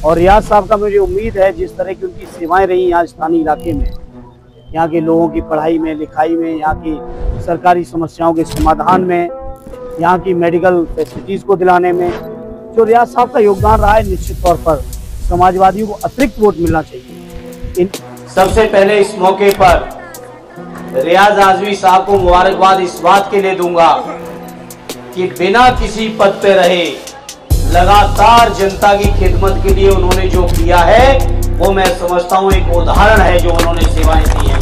और रियाज साहब का मुझे उम्मीद है जिस तरह की उनकी सेवाएं रही यहाँ स्थानीय इलाके में, यहाँ के लोगों की पढ़ाई में, लिखाई में, यहाँ की सरकारी समस्याओं के समाधान में, यहाँ की मेडिकल फैसिलिटीज़ को दिलाने में जो रियाज साहब का योगदान रहा है, निश्चित तौर पर समाजवादियों को अतिरिक्त वोट मिलना चाहिए। सबसे पहले इस मौके पर रियाज आजमी साहब को मुबारकबाद इस बात के लिए दूंगा कि बिना किसी पद पे रहे लगातार जनता की खिदमत के लिए उन्होंने जो किया है वो मैं समझता हूं एक उदाहरण है जो उन्होंने सेवाएं दी हैं।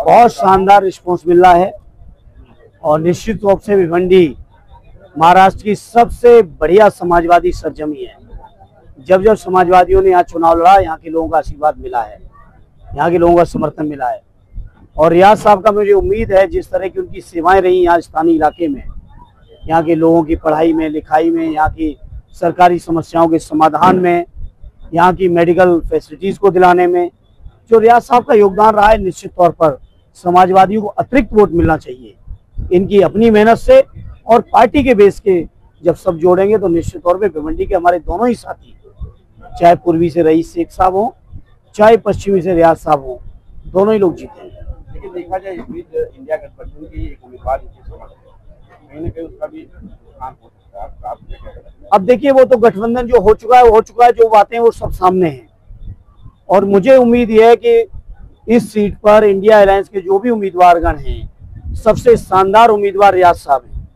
बहुत शानदार रिस्पॉन्स मिल रहा है और निश्चित रूप से भिवंडी महाराष्ट्र की सबसे बढ़िया समाजवादी सरजमी है। जब जब समाजवादियों ने यहाँ चुनाव लड़ा, यहाँ के लोगों का आशीर्वाद मिला है, यहाँ के लोगों का समर्थन मिला है। और रियाज साहब का मुझे उम्मीद है जिस तरह की उनकी सेवाएं रही यहाँ स्थानीय इलाके में, यहाँ के लोगों की पढ़ाई में, लिखाई में, यहाँ की सरकारी समस्याओं के समाधान में, यहाँ की मेडिकल फैसिलिटीज़ को दिलाने में जो रियाज साहब का योगदान रहा है, निश्चित तौर पर समाजवादियों को अतिरिक्त वोट मिलना चाहिए। इनकी अपनी मेहनत से और पार्टी के बेस के जब सब जोड़ेंगे तो निश्चित तौर पे भिवंडी के हमारे दोनों ही साथी, चाहे पूर्वी से रईस शेख साहब हो, चाहे पश्चिमी से रियाज साहब हो, दोनों ही लोग जीतेंगे। लेकिन देखा जाए इस बीच इंडिया गठबंधन की एक उम्मीदवार कहीं न कहीं उसका भी नुकसान हो सकता है। आप क्या कहते हैं? अब देखिए, वो तो गठबंधन जो हो चुका है, जो बातें वो सब सामने हैं। और मुझे उम्मीद ये है कि इस सीट पर इंडिया अलायंस के जो भी उम्मीदवारगण हैं, सबसे शानदार उम्मीदवार रियाज साहब हैं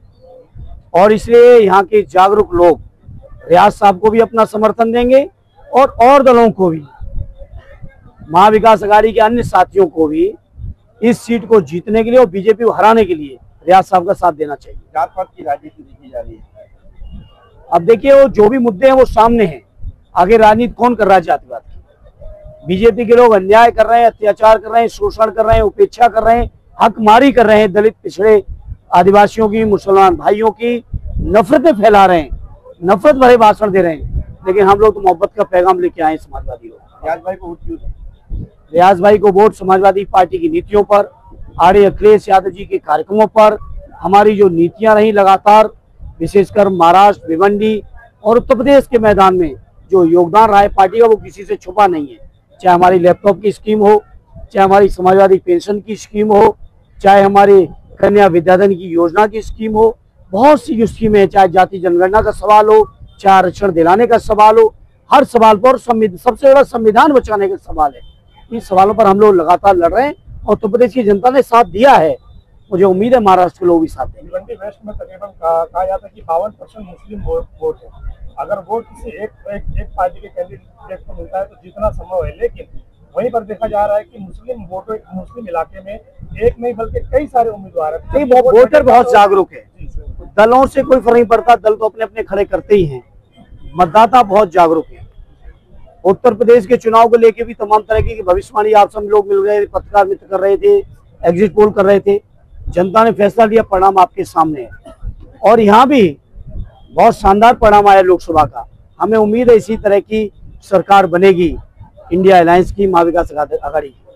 और इसलिए यहाँ के जागरूक लोग रियाज साहब को भी अपना समर्थन देंगे और दलों को भी, महाविकास अघाड़ी के अन्य साथियों को भी इस सीट को जीतने के लिए और बीजेपी को हराने के लिए रियाज साहब का साथ देना चाहिए। जात पात की राजनीति देखी जा रही है। अब देखिए, वो जो भी मुद्दे हैं वो सामने हैं। आगे राजनीति कौन कर रहा है जातिवाद की? बीजेपी के लोग अन्याय कर रहे हैं, अत्याचार कर रहे हैं, शोषण कर रहे हैं, उपेक्षा कर रहे हैं, हकमारी कर रहे हैं, दलित पिछड़े आदिवासियों की, मुसलमान भाइयों की नफरतें फैला रहे हैं, नफरत भरे भाषण दे रहे हैं। लेकिन हम लोग तो मोहब्बत का पैगाम लेके आए समाजवादी लोग। रियाज भाई को वोट क्यों? रियाज भाई को वोट समाजवादी पार्टी की नीतियों पर, आर्य अखिलेश यादव जी के कार्यक्रमों पर, हमारी जो नीतियां रही लगातार, विशेषकर महाराष्ट्र, भिवंडी और उत्तर प्रदेश के मैदान में जो योगदान रहा है पार्टी का, वो किसी से छुपा नहीं है। चाहे हमारी लैपटॉप की स्कीम हो, चाहे हमारी समाजवादी पेंशन की स्कीम हो, चाहे हमारी कन्या विद्याधन की योजना की स्कीम हो, बहुत सी जो स्कीमें हैं, चाहे जाति जनगणना का सवाल हो, चाहे आरक्षण दिलाने का सवाल हो, हर सवाल पर सबसे बड़ा संविधान बचाने का सवाल है। इन सवालों पर हम लोग लगातार लड़ रहे हैं और उत्तर प्रदेश की जनता ने साथ दिया है। मुझे उम्मीद है महाराष्ट्र के लोग भी साथ देंगे। भिवंडी वेस्ट में तकरीबन कहा जाता है कि 52% मुस्लिम वोट है। अगर वोट किसी एक पार्टी के कैंडिडेट को मिलता है तो जितना संभव है, लेकिन वहीं पर देखा जा रहा है कि मुस्लिम इलाके में एक नहीं बल्कि कई सारे उम्मीदवार हैं। वोटर बहुत जागरूक है, दलों से कोई फर्क नहीं पड़ता, दल तो अपने अपने खड़े करते ही हैं। मतदाता बहुत जागरूक है। उत्तर प्रदेश के चुनाव को लेकर भी तमाम तरह की भविष्यवाणी आप सब लोग मिल रहे थे, पत्रकार मित्र कर रहे थे, एग्जिट पोल कर रहे थे। जनता ने फैसला लिया, परिणाम आपके सामने है और यहाँ भी बहुत शानदार परिणाम आया लोकसभा का। हमें उम्मीद है इसी तरह की सरकार बनेगी इंडिया अलायंस की, महाविकास अघाड़ी की।